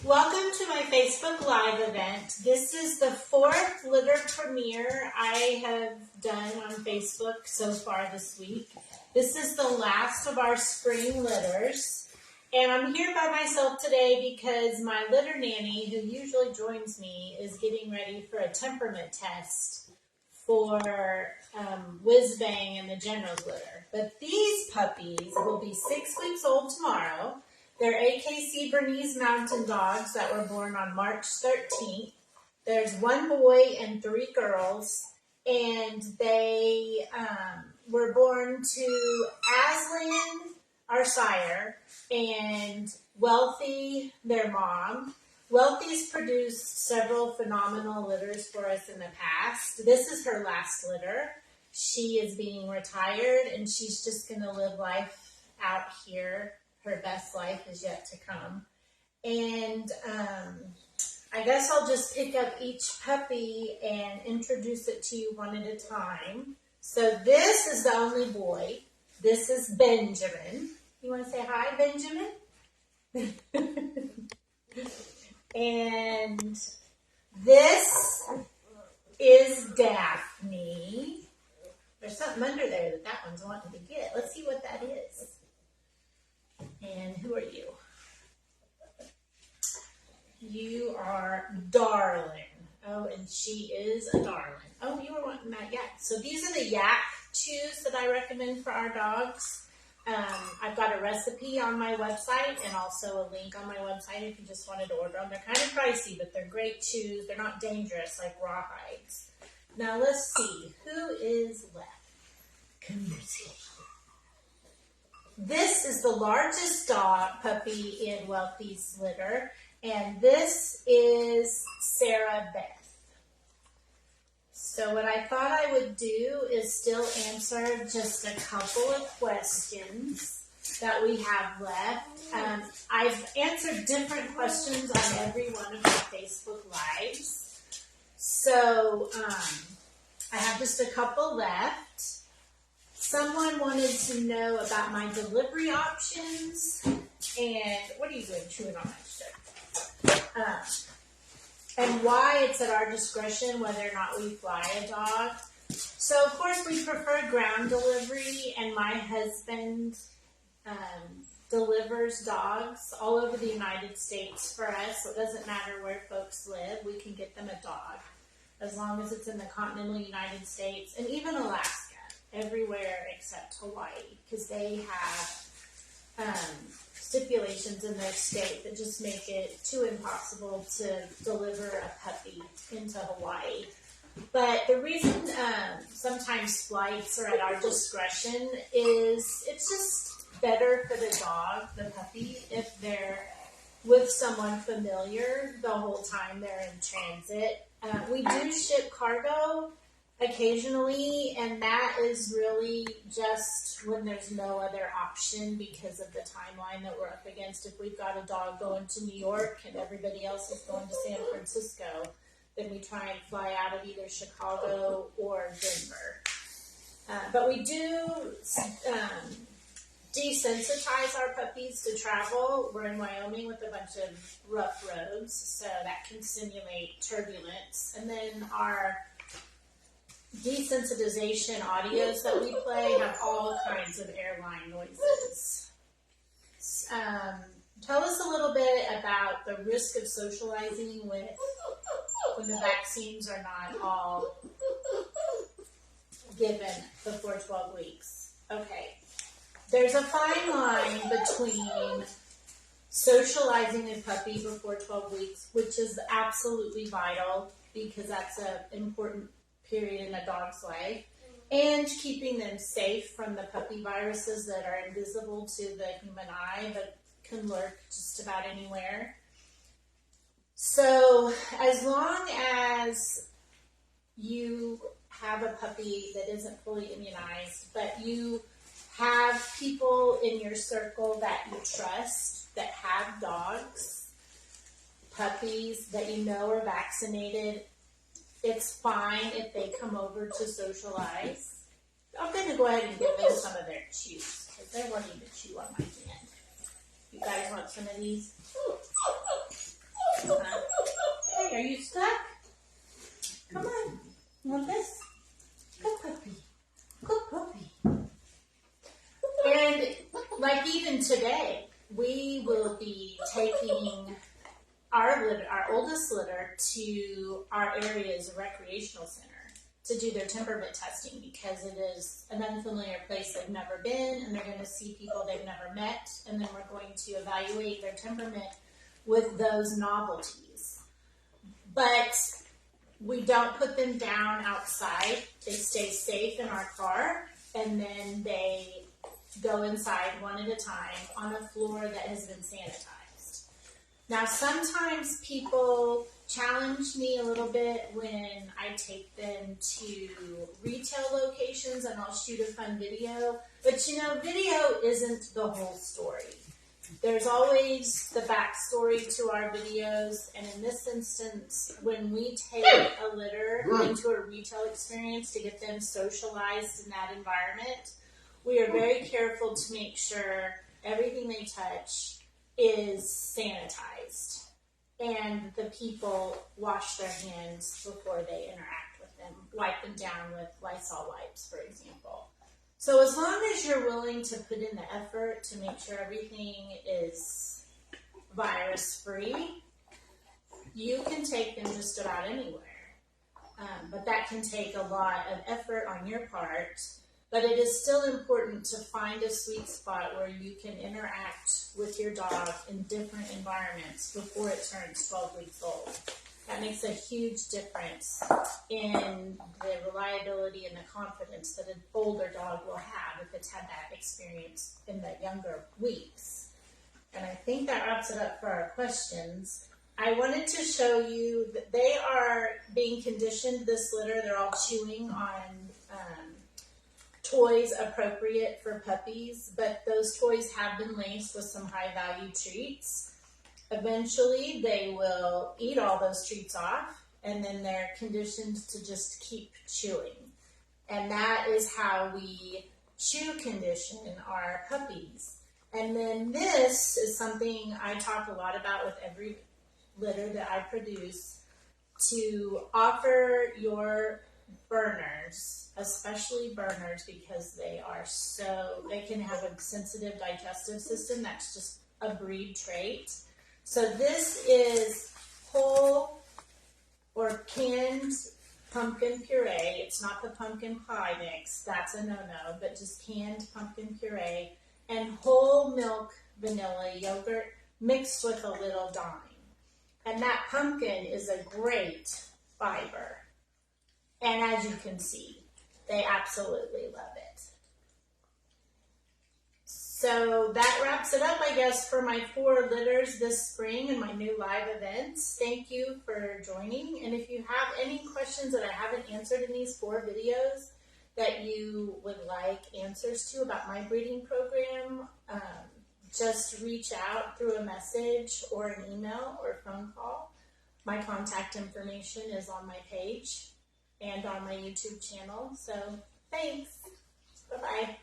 Welcome to my Facebook Live event. This is the 4th litter premiere I have done on Facebook so far this week. This is the last of our spring litters. And I'm here by myself today because my litter nanny, who usually joins me, is getting ready for a temperament test for Whizbang and the General's litter. But these puppies will be 6 weeks old tomorrow. They're AKC Bernese Mountain Dogs that were born on March 13th. There's 1 boy and 3 girls, and they were born to Aslan, our sire, and Wealthy, their mom. Wealthy's produced several phenomenal litters for us in the past. This is her last litter. She is being retired, and she's just going to live life out here. Her best life is yet to come. And I guess I'll just pick up each puppy and introduce it to you one at a time. So this is the only boy. This is Benjamin. You want to say hi, Benjamin? And this is Daphne. There's something under there that one's wanting to get. Let's see what that is. And who are you? You are Darling. Oh, and she is a darling. Oh, you were wanting that yak. So these are the yak chews that I recommend for our dogs. I've got a recipe on my website and also a link on my website if you just wanted to order them. They're kind of pricey, but they're great chews. They're not dangerous like rawhides. Now let's see. Who is left? Come here, see. This is the largest puppy in Wealthy's litter, and this is Sarah Beth. So what I thought I would do is still answer just a couple of questions that we have left. I've answered different questions on every one of my Facebook Lives. So I have just a couple left. Someone wanted to know about my delivery options, and what are you doing chewing on that shit? And why it's at our discretion whether or not we fly a dog. So, of course, we prefer ground delivery, and my husband delivers dogs all over the United States for us. So it doesn't matter where folks live, we can get them a dog, as long as it's in the continental United States, and even Alaska. Everywhere except Hawaii, because they have stipulations in their state that just make it too impossible to deliver a puppy into Hawaii. But the reason sometimes flights are at our discretion is it's just better for the dog, the puppy, if they're with someone familiar the whole time they're in transit. We do ship cargo occasionally, and that is really just when there's no other option because of the timeline that we're up against. If we've got a dog going to New York and everybody else is going to San Francisco, then we try and fly out of either Chicago or Denver. But we do desensitize our puppies to travel. We're in Wyoming with a bunch of rough roads, so that can simulate turbulence. And then our desensitization audios that we play have all kinds of airline noises. Tell us a little bit about the risk of socializing when the vaccines are not all given before 12 weeks. Okay. There's a fine line between socializing a puppy before 12 weeks, which is absolutely vital because that's an important period in a dog's life, and keeping them safe from the puppy viruses that are invisible to the human eye but can lurk just about anywhere. So as long as you have a puppy that isn't fully immunized, but you have people in your circle that you trust that have dogs, puppies that you know are vaccinated, it's fine if they come over to socialize. I'm going to go ahead and give them some of their chews because they're wanting to chew on my hand. You guys want some of these? Hey, are you stuck? Come on. You want this? Good puppy. Good puppy. And like even today, we will be taking our oldest litter to our area's recreational center to do their temperament testing because it is an unfamiliar place they've never been, and they're going to see people they've never met, and then we're going to evaluate their temperament with those novelties. But we don't put them down outside. They stay safe in our car, and then they go inside one at a time on a floor that has been sanitized. Now, sometimes people challenge me a little bit when I take them to retail locations and I'll shoot a fun video. But you know, video isn't the whole story. There's always the backstory to our videos, and in this instance, when we take a litter into a retail experience to get them socialized in that environment, we are very careful to make sure everything they touch is sanitized and the people wash their hands before they interact with them, wipe them down with Lysol wipes, for example. So as long as you're willing to put in the effort to make sure everything is virus-free, you can take them just about anywhere. But that can take a lot of effort on your part. But it is still important to find a sweet spot where you can interact with your dog in different environments before it turns 12 weeks old. That makes a huge difference in the reliability and the confidence that an older dog will have if it's had that experience in the younger weeks. And I think that wraps it up for our questions. I wanted to show you that they are being conditioned, this litter. They're all chewing on toys appropriate for puppies, but those toys have been laced with some high-value treats. Eventually, they will eat all those treats off, and then they're conditioned to just keep chewing. And that is how we chew condition our puppies. And then this is something I talk a lot about with every litter that I produce, to offer your burners, especially burners, because they can have a sensitive digestive system. That's just a breed trait. So this is whole or canned pumpkin puree. It's not the pumpkin pie mix. That's a no-no, but just canned pumpkin puree and whole milk vanilla yogurt mixed with a little dime. And that pumpkin is a great fiber. And as you can see, they absolutely love it. So that wraps it up, I guess, for my 4 litters this spring and my new live events. Thank you for joining. And if you have any questions that I haven't answered in these 4 videos that you would like answers to about my breeding program, just reach out through a message or an email or phone call. My contact information is on my page and on my YouTube channel. So thanks. Bye-bye.